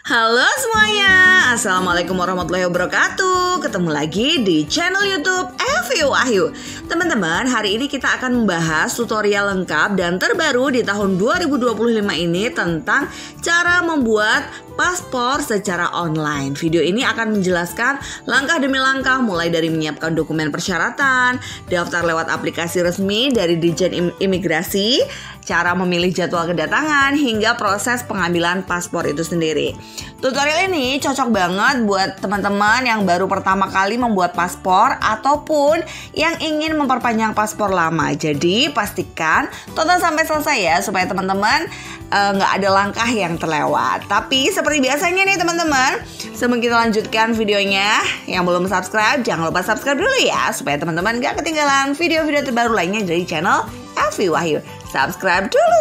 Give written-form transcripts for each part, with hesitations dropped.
Halo semuanya, Assalamualaikum warahmatullahi wabarakatuh. Ketemu lagi di channel YouTube Evi Wahyu. Teman-teman, hari ini kita akan membahas tutorial lengkap dan terbaru di tahun 2025 ini tentang cara membuat paspor secara online. Video ini akan menjelaskan langkah demi langkah, mulai dari menyiapkan dokumen persyaratan, daftar lewat aplikasi resmi dari Ditjen Imigrasi, cara memilih jadwal kedatangan, hingga proses pengambilan paspor itu sendiri. Tutorial ini cocok banget buat teman-teman yang baru pertama kali membuat paspor ataupun yang ingin memperpanjang paspor lama. Jadi pastikan tonton sampai selesai ya, supaya teman-teman nggak ada langkah yang terlewat. Tapi seperti biasanya nih teman-teman, sebelum kita lanjutkan videonya, yang belum subscribe jangan lupa subscribe dulu ya, supaya teman-teman nggak ketinggalan video-video terbaru lainnya dari channel Evi Wahyu. Subscribe dulu.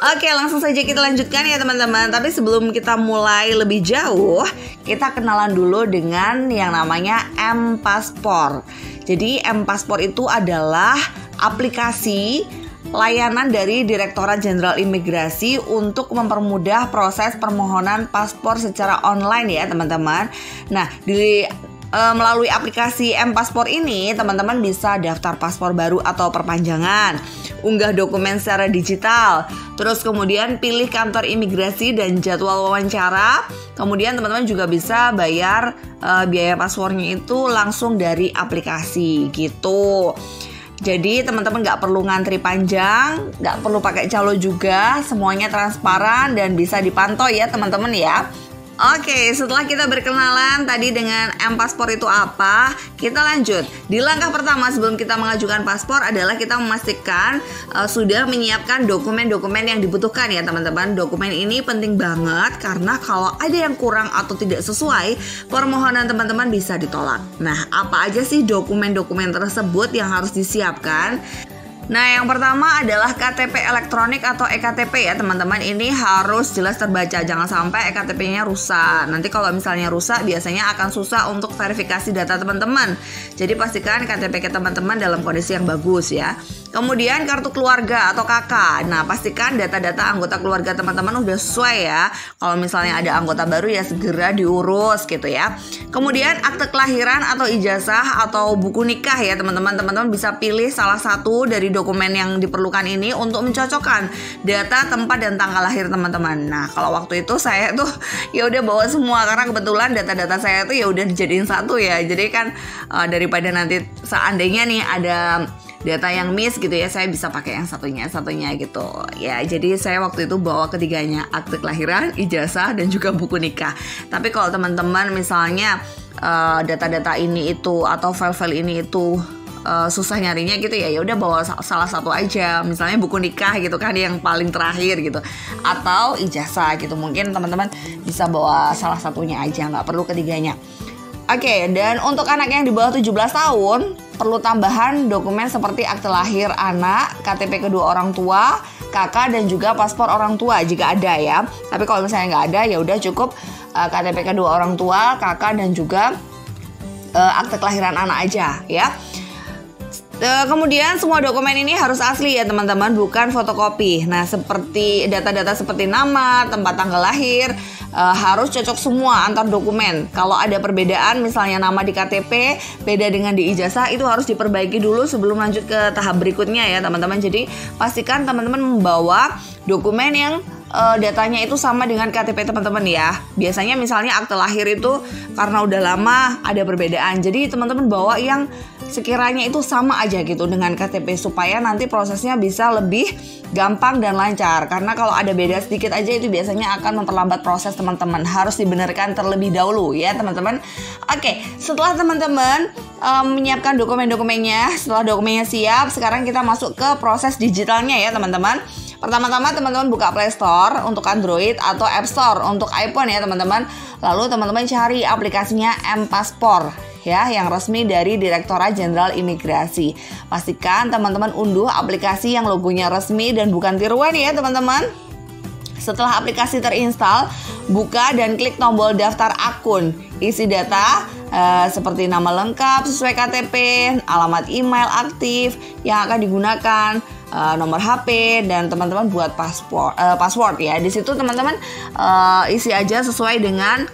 Oke, langsung saja kita lanjutkan ya teman-teman. Tapi sebelum kita mulai lebih jauh, kita kenalan dulu dengan yang namanya M-Paspor. Jadi M-Paspor itu adalah aplikasi layanan dari Direktorat Jenderal Imigrasi untuk mempermudah proses permohonan paspor secara online ya teman-teman. Nah, melalui aplikasi M-Paspor ini teman-teman bisa daftar paspor baru atau perpanjangan, unggah dokumen secara digital, terus kemudian pilih kantor imigrasi dan jadwal wawancara. Kemudian teman-teman juga bisa bayar biaya paspornya itu langsung dari aplikasi gitu. Jadi teman-teman nggak perlu ngantri panjang, nggak perlu pakai calo juga, semuanya transparan dan bisa dipantau ya teman-teman ya. Oke, setelah kita berkenalan tadi dengan M-Paspor itu apa, kita lanjut. Di langkah pertama sebelum kita mengajukan paspor adalah kita memastikan sudah menyiapkan dokumen-dokumen yang dibutuhkan ya teman-teman. Dokumen ini penting banget karena kalau ada yang kurang atau tidak sesuai, permohonan teman-teman bisa ditolak. Nah, apa aja sih dokumen-dokumen tersebut yang harus disiapkan? Nah, yang pertama adalah KTP elektronik atau EKTP ya teman-teman. Ini harus jelas terbaca, jangan sampai EKTP-nya rusak. Nanti kalau misalnya rusak biasanya akan susah untuk verifikasi data teman-teman. Jadi pastikan KTP teman-teman dalam kondisi yang bagus ya. Kemudian kartu keluarga atau KK. Nah, pastikan data-data anggota keluarga teman-teman udah sesuai ya. Kalau misalnya ada anggota baru ya segera diurus gitu ya. Kemudian akte kelahiran atau ijazah atau buku nikah ya teman-teman. Teman-teman bisa pilih salah satu dari dokumen yang diperlukan ini untuk mencocokkan data, tempat, dan tanggal lahir teman-teman. Nah, kalau waktu itu saya tuh ya udah bawa semua karena kebetulan data-data saya tuh ya udah dijadiin satu ya. Jadi kan daripada nanti seandainya nih ada data yang miss gitu ya, saya bisa pakai yang satunya gitu ya. Jadi saya waktu itu bawa ketiganya, akte kelahiran, ijazah, dan juga buku nikah. Tapi kalau teman-teman misalnya data-data ini itu atau file-file ini itu susah nyarinya gitu ya, udah bawa salah satu aja, misalnya buku nikah gitu kan yang paling terakhir gitu, atau ijazah gitu. Mungkin teman-teman bisa bawa salah satunya aja, nggak perlu ketiganya. Oke, dan untuk anak yang di bawah 17 tahun perlu tambahan dokumen seperti akte lahir anak, KTP kedua orang tua, KK, dan juga paspor orang tua jika ada ya. Tapi kalau misalnya nggak ada ya udah cukup KTP kedua orang tua, KK, dan juga akte kelahiran anak aja ya. Kemudian semua dokumen ini harus asli ya teman-teman, bukan fotokopi. Nah, seperti data-data seperti nama, tempat tanggal lahir harus cocok semua antar dokumen. Kalau ada perbedaan misalnya nama di KTP beda dengan di ijazah, itu harus diperbaiki dulu sebelum lanjut ke tahap berikutnya ya teman-teman. Jadi pastikan teman-teman membawa dokumen yang datanya itu sama dengan KTP teman-teman ya. Biasanya misalnya akte lahir itu karena udah lama ada perbedaan, jadi teman-teman bawa yang sekiranya itu sama aja gitu dengan KTP, supaya nanti prosesnya bisa lebih gampang dan lancar. Karena kalau ada beda sedikit aja itu biasanya akan memperlambat proses teman-teman. Harus dibenarkan terlebih dahulu ya teman-teman. Oke, setelah teman-teman menyiapkan dokumen-dokumennya, setelah dokumennya siap, sekarang kita masuk ke proses digitalnya ya teman-teman. Pertama-tama teman-teman buka Play Store untuk Android atau App Store untuk iPhone ya teman-teman. Lalu teman-teman cari aplikasinya M-Paspor ya, yang resmi dari Direktorat Jenderal Imigrasi. Pastikan teman-teman unduh aplikasi yang logonya resmi dan bukan tiruan ya teman-teman. Setelah aplikasi terinstall, buka dan klik tombol daftar akun. Isi data seperti nama lengkap sesuai KTP, alamat email aktif yang akan digunakan, nomor HP, dan teman-teman buat password ya. Di situ teman-teman isi aja sesuai dengan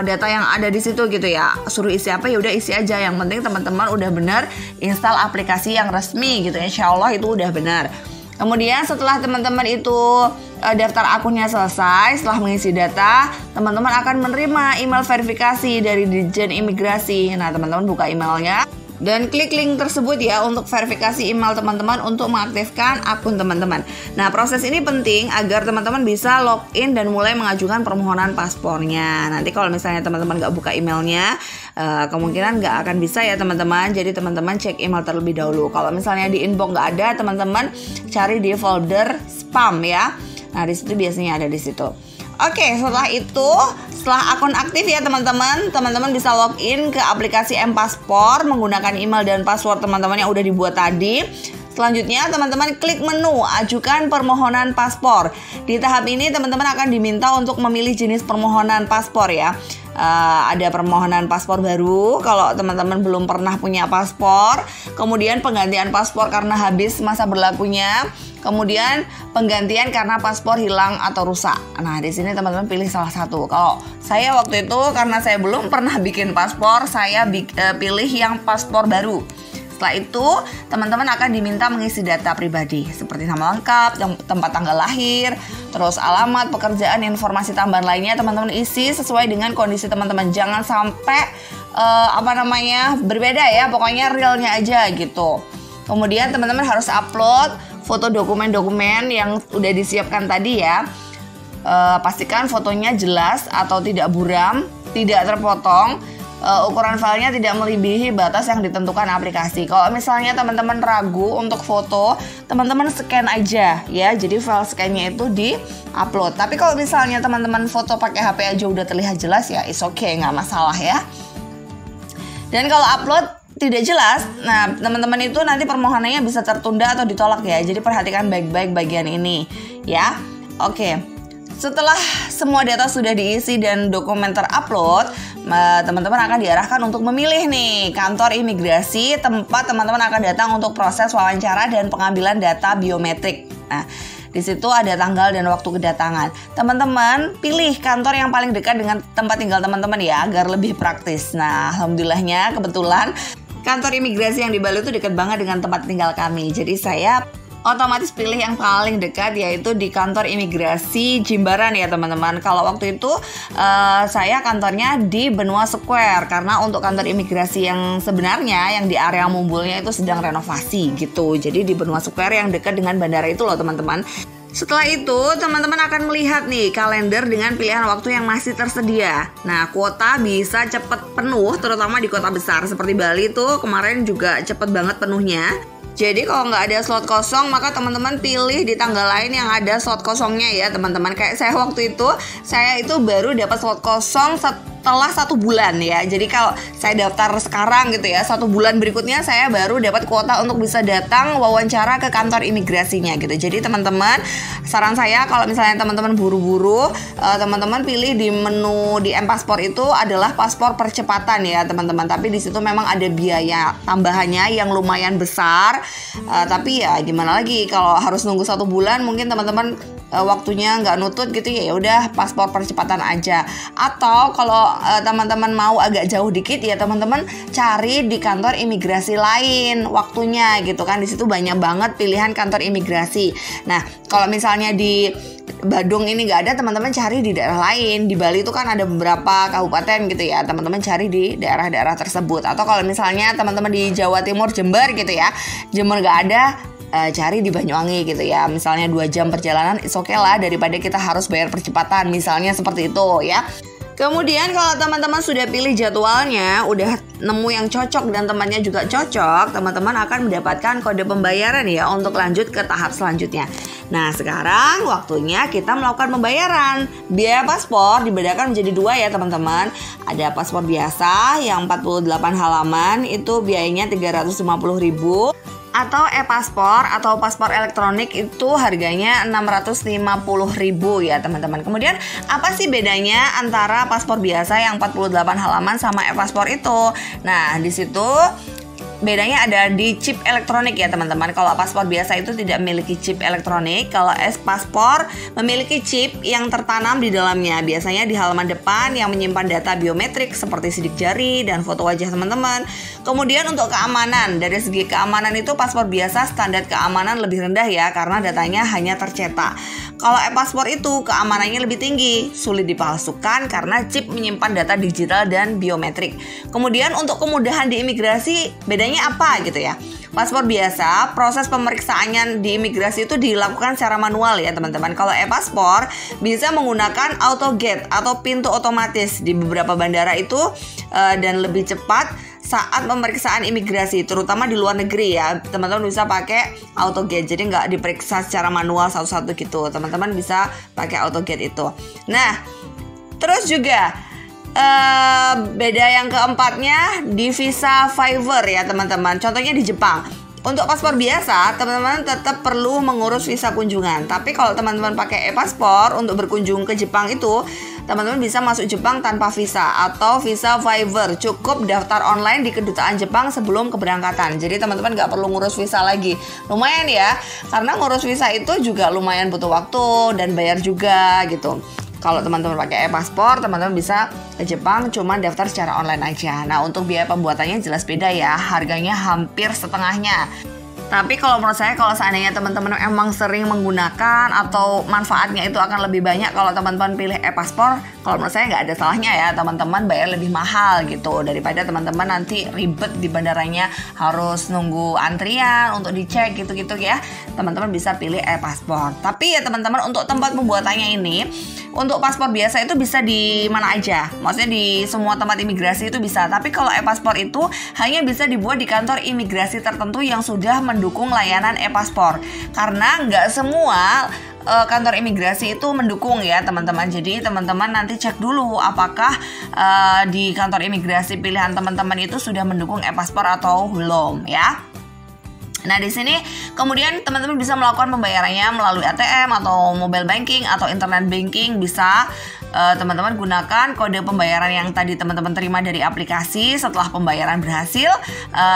data yang ada di situ gitu ya. Suruh isi apa ya udah isi aja. Yang penting teman-teman udah benar install aplikasi yang resmi gitu ya. Insya Allah itu udah benar. Kemudian setelah teman-teman itu daftar akunnya selesai, setelah mengisi data, teman-teman akan menerima email verifikasi dari Ditjen Imigrasi. Nah, teman-teman buka emailnya dan klik link tersebut ya untuk verifikasi email teman-teman untuk mengaktifkan akun teman-teman. Nah, proses ini penting agar teman-teman bisa login dan mulai mengajukan permohonan paspornya. Nanti kalau misalnya teman-teman nggak buka emailnya, kemungkinan nggak akan bisa ya teman-teman. Jadi teman-teman cek email terlebih dahulu. Kalau misalnya di inbox nggak ada, teman-teman cari di folder spam ya. Nah, di situ biasanya ada di situ. Oke, setelah itu, setelah akun aktif ya teman-teman bisa login ke aplikasi M-Paspor menggunakan email dan password teman-teman yang udah dibuat tadi. Selanjutnya teman-teman klik menu ajukan permohonan paspor. Di tahap ini teman-teman akan diminta untuk memilih jenis permohonan paspor ya. Ada permohonan paspor baru kalau teman-teman belum pernah punya paspor, kemudian penggantian paspor karena habis masa berlakunya, kemudian penggantian karena paspor hilang atau rusak. Nah, di sini teman-teman pilih salah satu. Kalau saya waktu itu karena saya belum pernah bikin paspor, saya pilih yang paspor baru. Setelah itu, teman-teman akan diminta mengisi data pribadi seperti nama lengkap, tempat tanggal lahir, terus alamat, pekerjaan, informasi tambahan lainnya teman-teman isi sesuai dengan kondisi teman-teman. Jangan sampai berbeda ya, pokoknya realnya aja gitu. Kemudian teman-teman harus upload foto dokumen-dokumen yang udah disiapkan tadi ya. Pastikan fotonya jelas atau tidak buram, tidak terpotong. Ukuran filenya tidak melebihi batas yang ditentukan aplikasi. Kalau misalnya teman-teman ragu untuk foto, teman-teman scan aja ya. Jadi file scan-nya itu di-upload. Tapi kalau misalnya teman-teman foto pakai HP aja udah terlihat jelas ya, it's okay, nggak masalah ya. Dan kalau upload tidak jelas, nah teman-teman itu nanti permohonannya bisa tertunda atau ditolak ya. Jadi perhatikan baik-baik bagian ini ya. Oke. Setelah semua data sudah diisi dan dokumen terupload, teman-teman akan diarahkan untuk memilih nih kantor imigrasi tempat teman-teman akan datang untuk proses wawancara dan pengambilan data biometrik. Nah, di situ ada tanggal dan waktu kedatangan. Teman-teman pilih kantor yang paling dekat dengan tempat tinggal teman-teman ya, agar lebih praktis. Nah, alhamdulillahnya kebetulan kantor imigrasi yang di Bali itu dekat banget dengan tempat tinggal kami. Jadi saya otomatis pilih yang paling dekat, yaitu di kantor imigrasi Jimbaran ya teman-teman. Kalau waktu itu saya kantornya di Benua Square, karena untuk kantor imigrasi yang sebenarnya yang di area Mumbulnya itu sedang renovasi gitu. Jadi di Benua Square yang dekat dengan bandara itu loh teman-teman. Setelah itu teman-teman akan melihat nih kalender dengan pilihan waktu yang masih tersedia. Nah, kuota bisa cepet penuh terutama di kota besar seperti Bali tuh kemarin juga cepet banget penuhnya. Jadi kalau nggak ada slot kosong, maka teman-teman pilih di tanggal lain yang ada slot kosongnya ya teman-teman. Kayak saya waktu itu, saya itu baru dapat slot kosong setelah 1 bulan ya. Jadi kalau saya daftar sekarang gitu ya, 1 bulan berikutnya saya baru dapat kuota untuk bisa datang wawancara ke kantor imigrasinya gitu. Jadi teman-teman, saran saya kalau misalnya teman-teman buru-buru, teman-teman pilih di menu di M-Paspor itu adalah paspor percepatan ya teman-teman. Tapi di situ memang ada biaya tambahannya yang lumayan besar. Tapi ya gimana lagi, kalau harus nunggu 1 bulan mungkin teman-teman waktunya nggak nutut gitu ya udah paspor percepatan aja. Atau kalau teman-teman mau agak jauh dikit ya teman-teman cari di kantor imigrasi lain waktunya gitu kan. Di situ banyak banget pilihan kantor imigrasi. Nah, kalau misalnya di Badung ini nggak ada, teman-teman cari di daerah lain. Di Bali itu kan ada beberapa kabupaten gitu ya, teman-teman cari di daerah-daerah tersebut. Atau kalau misalnya teman-teman di Jawa Timur, Jember gitu ya, Jember nggak ada, cari di Banyuwangi gitu ya. Misalnya 2 jam perjalanan, it's okay lah daripada kita harus bayar percepatan, misalnya seperti itu ya. Kemudian kalau teman-teman sudah pilih jadwalnya, udah nemu yang cocok dan temannya juga cocok, teman-teman akan mendapatkan kode pembayaran ya untuk lanjut ke tahap selanjutnya. Nah, sekarang waktunya kita melakukan pembayaran. Biaya paspor dibedakan menjadi 2 ya teman-teman. Ada paspor biasa yang 48 halaman, itu biayanya 350.000. atau e-paspor atau paspor elektronik itu harganya 650.000 ya teman-teman. Kemudian apa sih bedanya antara paspor biasa yang 48 halaman sama e-paspor itu? Nah, di situ bedanya ada di chip elektronik ya teman-teman. Kalau paspor biasa itu tidak memiliki chip elektronik. Kalau paspor memiliki chip yang tertanam di dalamnya. Biasanya di halaman depan yang menyimpan data biometrik seperti sidik jari dan foto wajah teman-teman. Kemudian untuk keamanan, dari segi keamanan itu paspor biasa standar keamanan lebih rendah ya, karena datanya hanya tercetak. Kalau e-paspor itu keamanannya lebih tinggi, sulit dipalsukan karena chip menyimpan data digital dan biometrik. Kemudian untuk kemudahan di imigrasi, bedanya apa gitu ya? Paspor biasa, proses pemeriksaannya di imigrasi itu dilakukan secara manual ya teman-teman. Kalau e-paspor bisa menggunakan auto gate atau pintu otomatis di beberapa bandara itu dan lebih cepat saat pemeriksaan imigrasi, terutama di luar negeri ya. Teman-teman bisa pakai auto gate, jadi nggak diperiksa secara manual satu-satu gitu. Teman-teman bisa pakai auto gate itu. Nah, terus juga beda yang keempatnya di visa waiver ya teman-teman. Contohnya di Jepang. Untuk paspor biasa, teman-teman tetap perlu mengurus visa kunjungan. Tapi kalau teman-teman pakai e-paspor untuk berkunjung ke Jepang itu, teman-teman bisa masuk Jepang tanpa visa atau visa waiver. Cukup daftar online di kedutaan Jepang sebelum keberangkatan. Jadi teman-teman nggak perlu ngurus visa lagi. Lumayan ya, karena ngurus visa itu juga lumayan butuh waktu dan bayar juga gitu. Kalau teman-teman pakai e-paspor, teman-teman bisa ke Jepang cuma daftar secara online aja. Nah, untuk biaya pembuatannya jelas beda ya, harganya hampir setengahnya. Tapi kalau menurut saya, kalau seandainya teman-teman emang sering menggunakan atau manfaatnya itu akan lebih banyak kalau teman-teman pilih e-paspor, kalau menurut saya nggak ada salahnya ya teman-teman bayar lebih mahal gitu, daripada teman-teman nanti ribet di bandaranya harus nunggu antrian untuk dicek gitu-gitu ya. Teman-teman bisa pilih e-paspor. Tapi ya teman-teman, untuk tempat pembuatannya ini, untuk paspor biasa itu bisa di mana aja, maksudnya di semua tempat imigrasi itu bisa. Tapi kalau e-paspor itu hanya bisa dibuat di kantor imigrasi tertentu yang sudah mendukung layanan e-paspor. Karena nggak semua kantor imigrasi itu mendukung ya teman-teman. Jadi teman-teman nanti cek dulu apakah di kantor imigrasi pilihan teman-teman itu sudah mendukung e-paspor atau belum ya. Nah, di sini kemudian teman-teman bisa melakukan pembayarannya melalui ATM atau mobile banking atau internet banking. Bisa teman-teman gunakan kode pembayaran yang tadi teman-teman terima dari aplikasi. Setelah pembayaran berhasil,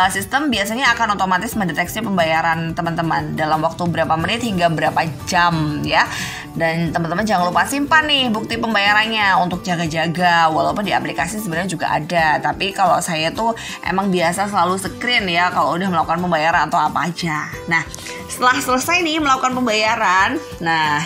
sistem biasanya akan otomatis mendeteksi pembayaran teman-teman dalam waktu berapa menit hingga berapa jam ya. Dan teman-teman jangan lupa simpan nih bukti pembayarannya untuk jaga-jaga. Walaupun di aplikasi sebenarnya juga ada, tapi kalau saya tuh emang biasa selalu screen ya kalau udah melakukan pembayaran atau apa aja. Nah, setelah selesai nih melakukan pembayaran, nah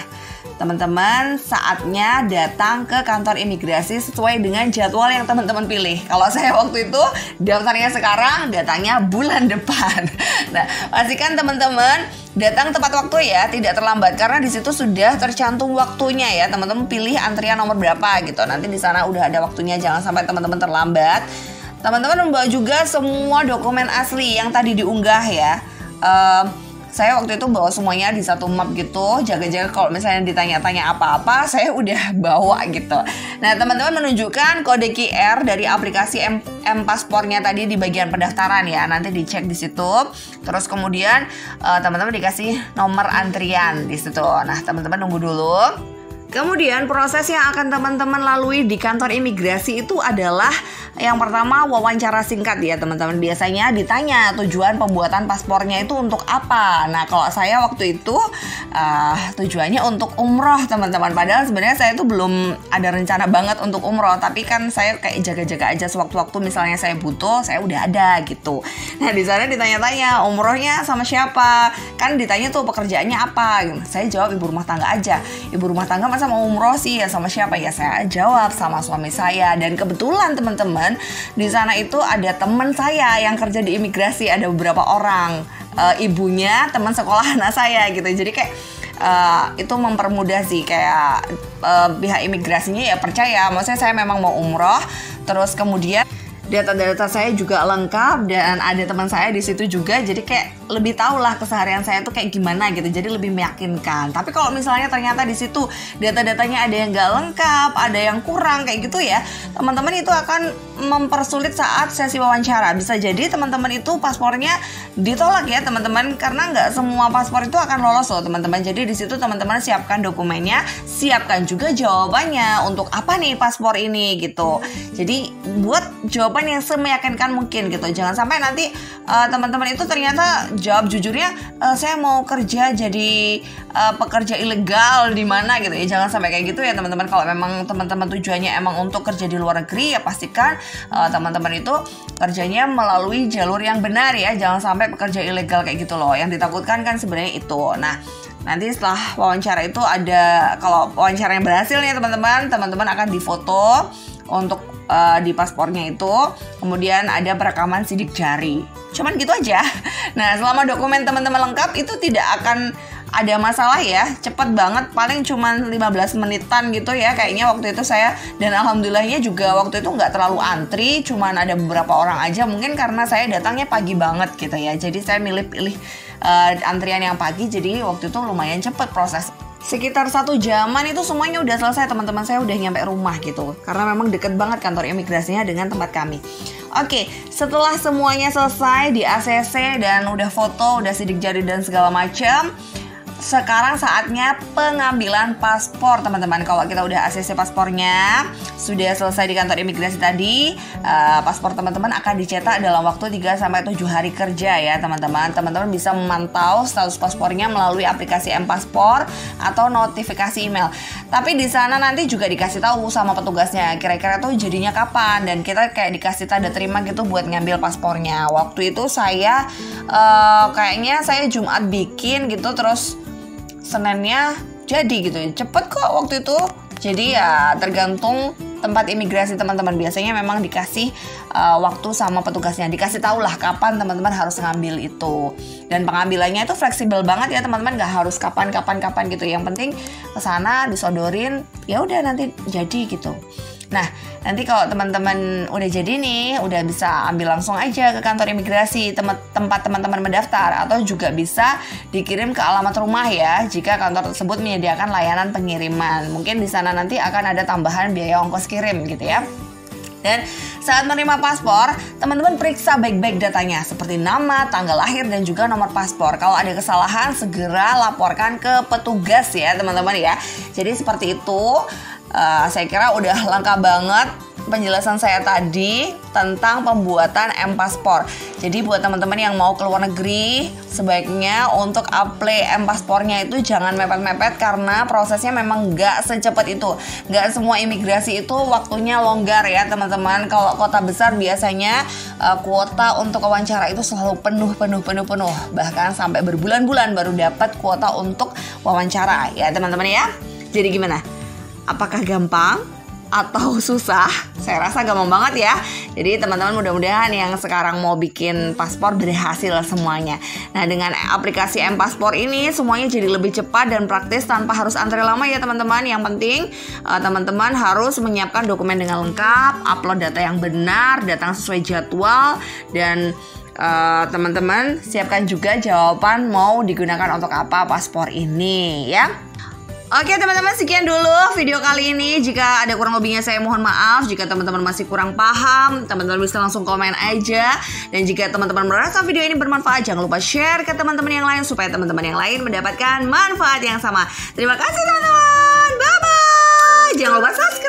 teman-teman saatnya datang ke kantor imigrasi sesuai dengan jadwal yang teman-teman pilih. Kalau saya waktu itu daftarnya sekarang, datangnya bulan depan. Nah, pastikan teman-teman datang tepat waktu ya, tidak terlambat, karena di situ sudah tercantum waktunya ya. Teman-teman pilih antrian nomor berapa gitu. Nanti di sana udah ada waktunya, jangan sampai teman-teman terlambat. Teman-teman membawa juga semua dokumen asli yang tadi diunggah ya. Saya waktu itu bawa semuanya di satu map gitu, jaga-jaga kalau misalnya ditanya-tanya apa-apa, saya udah bawa gitu. Nah, teman-teman menunjukkan kode QR dari aplikasi M-Paspornya tadi di bagian pendaftaran ya, nanti dicek di situ. Terus kemudian teman-teman dikasih nomor antrian di situ. Nah, teman-teman nunggu dulu. Kemudian proses yang akan teman-teman lalui di kantor imigrasi itu adalah yang pertama wawancara singkat ya teman-teman. Biasanya ditanya tujuan pembuatan paspornya itu untuk apa. Nah, kalau saya waktu itu tujuannya untuk umroh teman-teman. Padahal sebenarnya saya itu belum ada rencana banget untuk umroh, tapi kan saya kayak jaga-jaga aja sewaktu-waktu misalnya saya butuh, saya udah ada gitu. Nah, di sana ditanya-tanya umrohnya sama siapa. Kan ditanya tuh pekerjaannya apa. Saya jawab ibu rumah tangga aja. Ibu rumah tangga masa mau umroh sih, ya sama siapa? Ya saya jawab sama suami saya. Dan kebetulan teman-teman di sana itu ada teman saya yang kerja di imigrasi, ada beberapa orang, ibunya teman sekolah anak saya gitu. Jadi kayak itu mempermudah sih, kayak pihak imigrasinya ya percaya, maksudnya saya memang mau umroh. Terus kemudian data-data saya juga lengkap dan ada teman saya di situ juga, jadi kayak lebih tahu lah keseharian saya tuh kayak gimana gitu, jadi lebih meyakinkan. Tapi kalau misalnya ternyata di situ data-datanya ada yang nggak lengkap, ada yang kurang kayak gitu ya, teman-teman itu akan mempersulit saat sesi wawancara. Bisa jadi teman-teman itu paspornya ditolak ya teman-teman, karena nggak semua paspor itu akan lolos loh teman-teman. Jadi di situ teman-teman siapkan dokumennya, siapkan juga jawabannya untuk apa nih paspor ini gitu. Jadi buat jawaban yang semeyakinkan mungkin gitu. Jangan sampai nanti teman-teman itu ternyata jawab jujurnya saya mau kerja jadi pekerja ilegal di mana gitu ya. Jangan sampai kayak gitu ya teman-teman. Kalau memang teman-teman tujuannya emang untuk kerja di luar negeri, ya pastikan teman-teman itu kerjanya melalui jalur yang benar ya. Jangan sampai pekerja ilegal kayak gitu loh. Yang ditakutkan kan sebenarnya itu. Nah, nanti setelah wawancara itu ada, kalau wawancaranya berhasil nih teman-teman akan difoto untuk di paspornya itu, kemudian ada perekaman sidik jari. Cuman gitu aja. Nah, selama dokumen teman-teman lengkap itu tidak akan ada masalah ya, cepet banget, paling cuman 15 menitan gitu ya kayaknya waktu itu saya. Dan alhamdulillahnya juga waktu itu nggak terlalu antri, cuman ada beberapa orang aja, mungkin karena saya datangnya pagi banget gitu ya, jadi saya milih-pilih antrian yang pagi, jadi waktu itu lumayan cepet proses. Sekitar 1 jaman itu semuanya udah selesai teman-teman, saya udah nyampe rumah gitu, karena memang deket banget kantor imigrasinya dengan tempat kami. Oke, setelah semuanya selesai di ACC dan udah foto, udah sidik jari dan segala macam, sekarang saatnya pengambilan paspor teman-teman. Kalau kita udah ACC paspornya, sudah selesai di kantor imigrasi tadi, paspor teman-teman akan dicetak dalam waktu 3-7 hari kerja ya teman-teman. Teman-teman bisa memantau status paspornya melalui aplikasi M-Paspor atau notifikasi email. Tapi di sana nanti juga dikasih tahu sama petugasnya kira-kira tuh jadinya kapan, dan kita kayak dikasih tanda terima gitu buat ngambil paspornya. Waktu itu saya kayaknya saya Jumat bikin gitu, terus Seninnya jadi gitu, cepet kok waktu itu. Jadi ya tergantung tempat imigrasi teman-teman, biasanya memang dikasih waktu sama petugasnya, dikasih tahu lah kapan teman-teman harus ngambil itu. Dan pengambilannya itu fleksibel banget ya teman-teman, nggak harus kapan gitu. Yang penting kesana disodorin, ya udah nanti jadi gitu. Nah, nanti kalau teman-teman udah jadi nih, udah bisa ambil langsung aja ke kantor imigrasi tempat teman-teman mendaftar, atau juga bisa dikirim ke alamat rumah ya, jika kantor tersebut menyediakan layanan pengiriman. Mungkin di sana nanti akan ada tambahan biaya ongkos kirim gitu ya. Dan saat menerima paspor, teman-teman periksa baik-baik datanya seperti nama, tanggal lahir, dan juga nomor paspor. Kalau ada kesalahan, segera laporkan ke petugas ya teman-teman ya. Jadi seperti itu. Saya kira udah lengkap banget penjelasan saya tadi tentang pembuatan M-Paspor. Jadi buat teman-teman yang mau ke luar negeri, sebaiknya untuk apply M-Paspornya itu jangan mepet-mepet, karena prosesnya memang nggak secepat itu. Nggak semua imigrasi itu waktunya longgar ya teman-teman. Kalau kota besar biasanya kuota untuk wawancara itu selalu penuh. Bahkan sampai berbulan-bulan baru dapat kuota untuk wawancara ya teman-teman ya. Jadi gimana? Apakah gampang atau susah? Saya rasa gampang banget ya. Jadi teman-teman mudah-mudahan yang sekarang mau bikin paspor berhasil semuanya. Nah, dengan aplikasi M-Paspor ini semuanya jadi lebih cepat dan praktis tanpa harus antri lama ya teman-teman. Yang penting teman-teman harus menyiapkan dokumen dengan lengkap, upload data yang benar, datang sesuai jadwal, dan teman-teman siapkan juga jawaban mau digunakan untuk apa paspor ini ya. Oke teman-teman, sekian dulu video kali ini. Jika ada kurang lebihnya saya mohon maaf. Jika teman-teman masih kurang paham, teman-teman bisa langsung komen aja. Dan jika teman-teman merasa video ini bermanfaat, jangan lupa share ke teman-teman yang lain supaya teman-teman yang lain mendapatkan manfaat yang sama. Terima kasih teman-teman. Bye-bye. Jangan lupa subscribe.